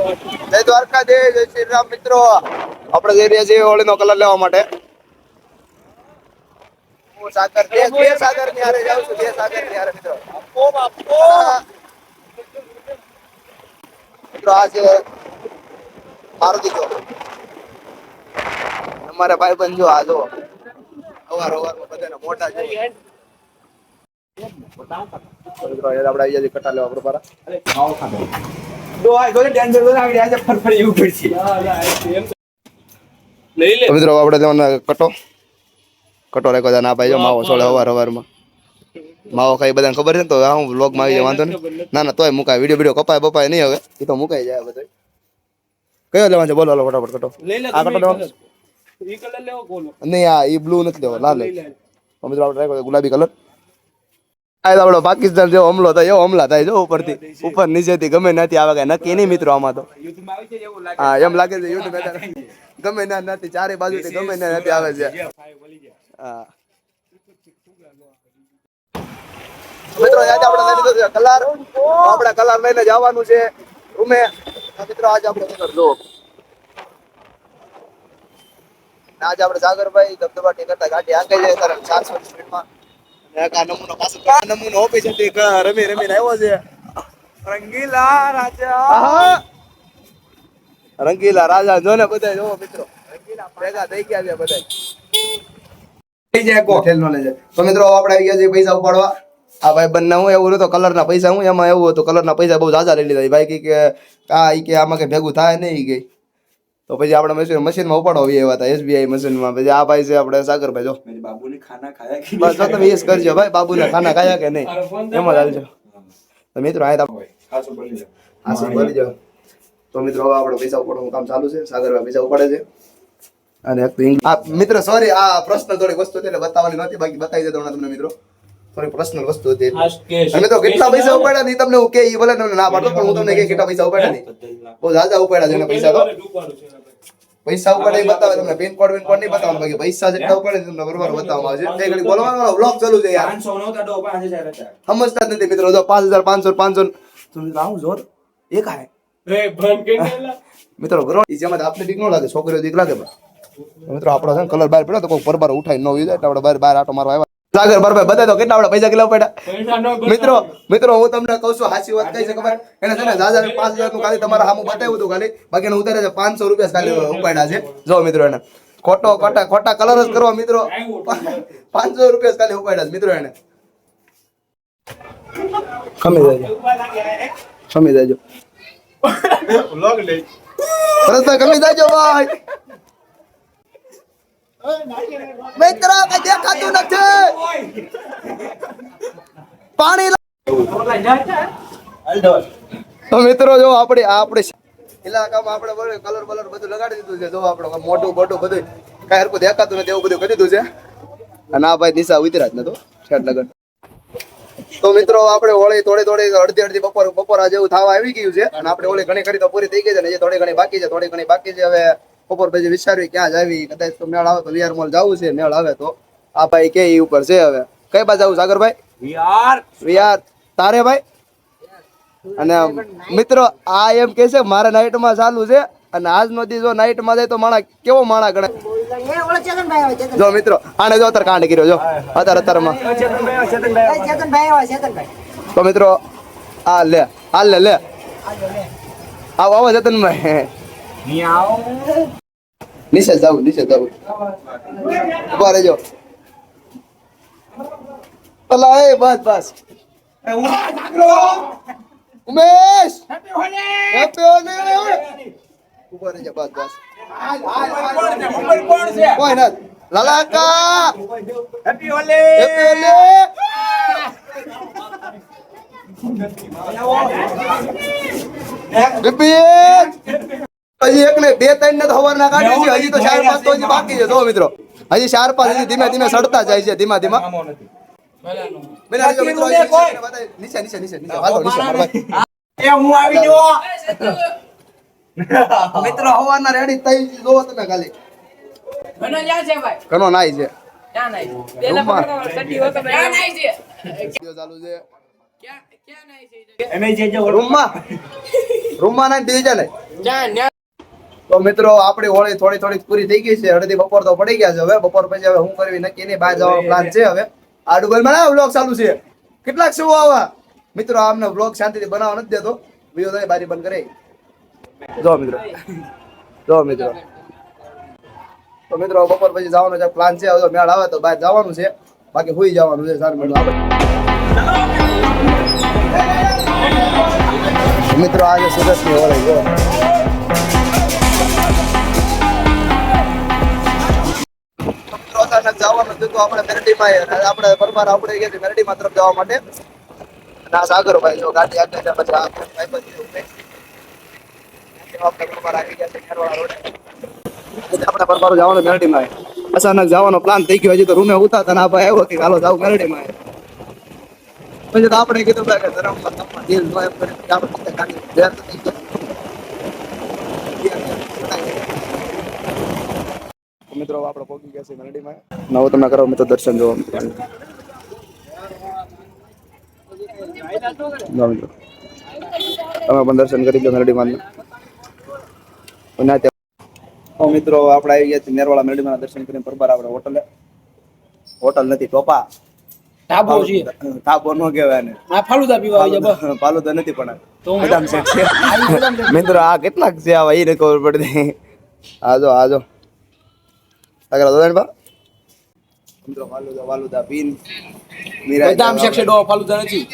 જય દ્વારકાધીશ, જય શ્રી રામ મિત્રો. આપણે જઈ રહ્યા છીએ હોળીનો કલર લેવા માટે. હું સાગર બે સાગર ની હારે જાઉં છું, બે સાગર ની હારે મિત્રો. મિત્રો આ છે મારુતિ ચોક. અમારા ભાઈ બંધ જો આ જો અવાર બધાને મોટા છે. મિત્રો આપણે આવી જાય કટા લેવા આપણે પારા. મિત્રો આપણે લેવાના કટો રાખ્યો ના ભાઈ જો માવો સોળે હવારમાં માવો ખાઈ બધાને ખબર છે ને, તો હું વ્લોગ માં આવી જાય વાંધો નહીં. ના તોય મુકાય વિડીયો કપાય બપાય નહીં, હવે એ તો મુકાઈ જાય બધું. કયો લેવાનો છે બોલો ફટાફટ કટો. આ કટો લેવાનો નહીં, આ એ બ્લુ નથી લેવો, લાલ. મિત્રો આપણે રાખ્યો ગુલાબી કલર. આપડો પાકિસ્તાન જેવો હમલો થાય એવો હમલા થાય જો ઉપરથી ઉપર નીચેથી ગમે નથી આવે કઈ નક્કી નહીં મિત્રો. આમાં તો હા એમ લાગે છે યુદ્ધ મેદાન ગમે ના નથી, ચારે બાજુથી ગમે ના નથી આવે છે. હા મિત્રો આજે આપણે લઈ લીધો છે કલર. આપણે કલર લઈને જવાનું છે રૂમે. મિત્રો આજે આપણે કલર જો આજે આપણે સાગરભાઈ ધબધબાટી કરતા ગાડી આંકાઈ જાય ત્યારે 400 સ્પીડમાં. નમૂનો ઓફિસ હતી રમી આવ્યો છે. રંગીલા રાજા જો ને બધા જોવો મિત્રો, ભેગા થઈ ગયા છે બધા. તો મિત્રો આપણે આવી ગયા છે પૈસા ઉપાડવા. આ ભાઈ બંને હું એવું હતું કલર ના પૈસા, હું એમાં એવું હતું કલર ના પૈસા બહુ ઝાઝા લઈ લીધા. ભાઈ કે આમાં કઈ ભેગું થાય નહીં ગઈ, તો પછી આપણે મશીનમાં ઉપાડો એવા હતા SBI મશીનમાં. પછી આ ભાઈ છે આપણે સાગરભાઈ જો બાબુને ખાના ખાયા બસ તમે યસ કરજો ભાઈ, બાબુને ખાના ખાયા કે નહીં એમ જ હાલજો. તો મિત્રો આસુ બોલી જાઓ. તો મિત્રો હવે આપણે પૈસા ઉપાડવાનું કામ ચાલુ છે. સાગરભાઈ પૈસા ઉપાડે છે. અને મિત્રો સોરી આ પર્સનલ થોડી વસ્તુ હતી એટલે બતાવવાની નહોતી, બાકી બતાવી દેતો તમને મિત્રો. થોડી પર્સનલ વસ્તુ હતી અને તો કેટલા પૈસા ઉપાડ્યા નહીં તમને હું કે ભલે તમને ના પાડતો, પણ હું તમને કે કેટલા પૈસા ઉપાડ્યા નહીં. બહુ ઝાઝા ઉપાડ્યા છે પૈસા. તો પૈસા ઉપાડે બતાવે તમને, પિન કોડ નહીં બતાવવાનું, બાકી પૈસા જેટલા ઉપાડે તમને બરોબર બતાવવામાં આવશે. એ ઘડી બોલવાનો વ્લોગ ચાલુ છે યાર, સમજતા જ નથી મિત્રો. જો 5500 આવું જોર એક આય મિત્રો ઘરો જેમાં આપણે દીક નો લાગે, છોકરીઓ દીક લાગે. મિત્રો આપણો છે કલર બહાર પડ્યો તો કોઈ પરબાર ઉઠાઈ ન હોય એટલે આપણે બહાર આટો મારવા આવ્યા. સાગર બરાબર બતાય તો કેટલા આપણે પૈસા કેટલા પડ્યા. મિત્રો હું તમને કહું છું સાચી વાત કઈ છે ખબર, એને છે ને 5000 નું ખાલી તમારા સામું બતાવ્યું હતું ખાલી, બાકી એને ઉતારે છે 500 રૂપિયા ખાલી ઉપાડ્યા છે. જો મિત્રો એને ખોટા કલર જ કરવા મિત્રો 500 રૂપિયા ખાલી ઉપાડ્યા છે મિત્રો. એને ખમી જાજો ભરતભાઈ, ખમી જાજો ભાઈ. મિત્રો કઈ દેખાતું નથી, પાણી. તો મિત્રો જો આપણે ઇલાકામાં આપણે કલર બધું લગાડી દીધું છે. જો આપણે મોટું બધું કઈ હરકું દેખાતું નથી એવું બધું કરી દીધું છે. અને આ ભાઈ દિશા ઉતર્યા જ નતો છેટ લગન. તો મિત્રો આપણે હોળી થોડી અડધી બપોરા જેવું થવા આવી ગયું છે. અને આપણે હોળી ઘણી ખરી તો પૂરી થઈ ગઈ છે ને, જે થોડી ઘણી બાકી છે. હવે બપોર પછી વિચાર્યું ક્યાં જાવી, કદાચ તો મેળ આવે તો વિહાર મોલ જવું છે. મેળ આવે તો આ ભાઈ કે ઉપર છે. હવે કઈ બાજુ જવું સાગરભાઈ? વિહાર તારે ભાઈ. અને મિત્રો આ એમ કે છે મારે નાઈટમાં ચાલુ છે, અને આજનો દી જો નાઈટમાં જાય તો માણા કેવો માણા ગણે. જો મિત્રો આને જો અત્યારે કાંડ કર્યો જો અત્યારમાં. તો મિત્રો આ લે આવો ચેતનભાઈ. નીચે જાવ ઉભા રહેજો. અલા એ બસ ઉમેશ હેપી હોલી ઉભા રહેજો બસ. કોઈ ના લાલાકા હેપી હોલી. હજી એક ને 2-3 ને તો હવારના કાઢી છે. હજી તો 4-5 તો હજી બાકી છે. જો મિત્રો હજી 4-5 હજી ધીમે સડતા જાય છે. ધીમા નીચે મિત્રો હવારના રેડી થઈ જોવો તમે ખાલી. ઘણો નાઈ છે ચાલુ છે રૂમમાં નાઈ દીધી છે ને તો મિત્રો આપણી હોળી થોડી થોડી પૂરી થઈ ગઈ છે. અડધી બપોર તો પડી ગયા છે. હવે બપોર પછી હવે હું કરવી નક્કી નહીં. બહાર જવાનો પ્લાન છે. હવે આ ડુબલમાં વ્લોગ ચાલુ છે. કેટલાક શું આવા મિત્રો આમને વ્લોગ શાંતિથી બનાવવા નથી દેતો. વિડિયો તો બારી બંધ કરે. જો મિત્રો તો મિત્રો બપોર પછી જવાનો જે પ્લાન છે. હવે મેળ આવે તો બહાર જવાનું છે. બાકી હુઈ જવાનું છે. મિત્રો આજે સુરતની હોળી જો જવાનું હતું આપણે મેરડીમાં આપણે પરમાર આપણે ગયા મેરડીમાં તરફ જવા માટે. અને આ સાગરભાઈ જો ગાડી આગળ છે. પછી આ ભાઈ આપણે પરમાર આવી ગયા છે ખેરવાડા રોડે. આપણે પરમાર જવાનું મેરડીમાં અચાનક જવાનો પ્લાન થઈ ગયો. હજી તો રૂમે ઉતારતા ના ભાઈ આવ્યો કે હાલો જાવ મેરડીમાં. પછી તો આપણે કીધું કે ધરમમાં દિલ નો એમ કરીને આપણે ગાડી મિત્રો આપણે પહોંચી ગયા છે મેરડીમાં. નવો તમે કરો મિત્રો દર્શન જોવા મિત્રો. તમે પણ દર્શન કરી લો મેરડીમાં. મિત્રો આપણે આવી ગયા છીએ નેરવાડા મેરડીમાં દર્શન કરીને પરબાર આપણે હોટલ નથી ટોપા ટાબો છે. ટાબો નો કહેવાય ને આ ફાલુદા પીવા આવી જા. ફાલુદા નથી પણ બદામ શેક છે. મિત્રો આ કેટલાક છે આવા એને ખબર પડતી. આજો આગળ દોડન બા મિત્રો ફાલુદા પીન મીરા બદામ શેક છે. ડો ફાલુદા નથી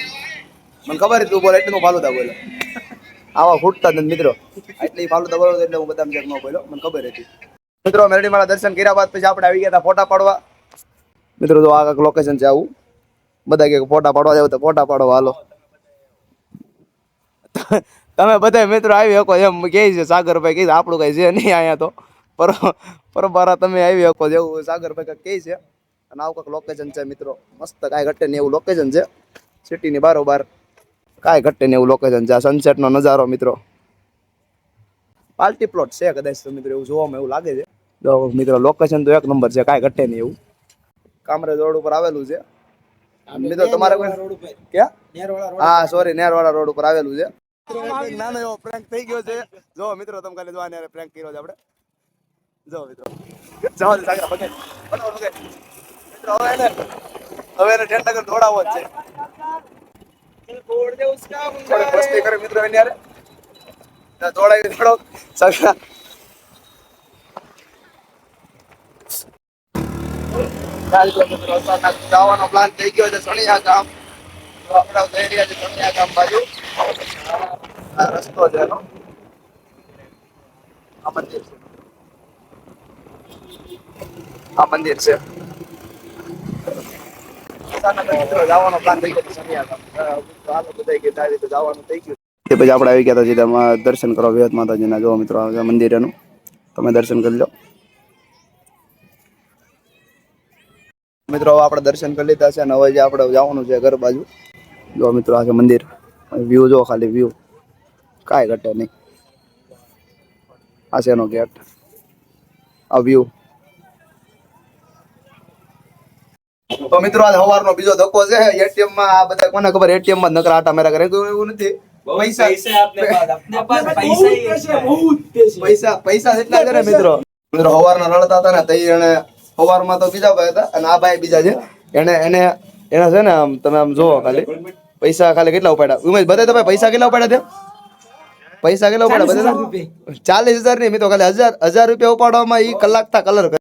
મને ખબર તું બોલે એટલે હું ફાલુદા બોલ્યો. આવા ફૂટતા નથી મિત્રો. એટલે ફાલુદા બોલો એટલે હું બદામ શેક નો બોલ્યો. મને ખબર હતી. મિત્રો મેરડી માળા દર્શન કર્યા બાદ પછી આપણે આવી ગયા હતા ફોટા પાડવા. મિત્રો તો આ લોકેશન છે આવું. બધા કે ફોટા પાડવા જાવ તો ફોટા પાડવા હાલો. તમે બધા મિત્રો આવી શકો એમ કે છે સાગરભાઈ કે આપણું કઈ છે નહીં અહીંયા તો પરબારા તમે આવી શકો જેવું સાગરભાઈ કઈ કે છે. અને આવું કંઈક લોકેશન છે મિત્રો. મસ્ત કાંઈ ઘટે નહીં એવું લોકેશન છે. સિટીની બારોબાર કાંઈ ઘટે નહીં એવું લોકેશન છે. આ સનસેટનો નજારો મિત્રો. પાર્ટી પ્લોટ છે કદાચ તો મિત્રો એવું જોવામાં એવું લાગે છે. જો મિત્રો લોકેશન તો એક નંબર છે. કાંઈ ઘટે નહીં એવું. કામરેજ રોડ ઉપર આવેલું છે મિત્રો. તમારે ક્યાં હા સોરી નેરવાડા રોડ ઉપર આવેલું છે. નાનો એવો પ્રેન્ક થઈ ગયો છે. જો મિત્રો તમે ખાલી જોવા ને પ્રેન્ક કર્યો છે આપણે. જો મિત્રો જાવ સાગર બગાડ મિત્રો હવે એને ટેન્ટા કર દોડાવો જ છે. મસ્તી કરે મિત્રો એની યાર દોડાવી દોડો સાગર જવાનો પ્લાન થઈ ગયો છે સણિયા ગામ. આપણે જઈ રહ્યા છે સણિયા ગામ બાજુ. આ રસ્તો છે એનો. આ મંદિર છે. જવાનો પ્લાન થઈ ગયો સણિયા ગામ. બધા ગયા રીતે જવાનું થઈ ગયું. તે પછી આપણે આવી ગયા હતા સીધા દર્શન કરવા વિહત માતાજીના. જો મિત્રો મંદિર એનું તમે દર્શન કરી લો. મિત્રો આપણે દર્શન કરી લીધા છે અને હવે જે આપણે જવાનું છે ઘર બાજુ. જો મિત્રો આ છે મંદિર. વ્યૂ જો ખાલી વ્યૂ કાંઈ ઘટે નહીં. આ છે એનો ગેટ. આ વ્યૂ. તો મિત્રો આ સવારનો બીજો ધક્કો છે. એટીએમ માં આ બધા કોને ખબર એટીએમ માં નકરા આટા મેરા કરે એવું નથી. પૈસા એટલા કરે મિત્રો. સવારના રડતા હતા ને તઈ એને સવારમાં તો બીજા ભાઈ હતા અને આ ભાઈ બીજા છે. એને છે ને આમ તમે આમ જોવો ખાલી પૈસા ખાલી કેટલા ઉપાડ્યા ઉમેશ બધા તમે પૈસા કેટલા ઉપાડ્યા પૈસા કેટલા ઉપાડ્યા બધા 40,000 નહીં મેં તો ખાલી 1000 રૂપિયા ઉપાડવામાં એ કલાક તા કલર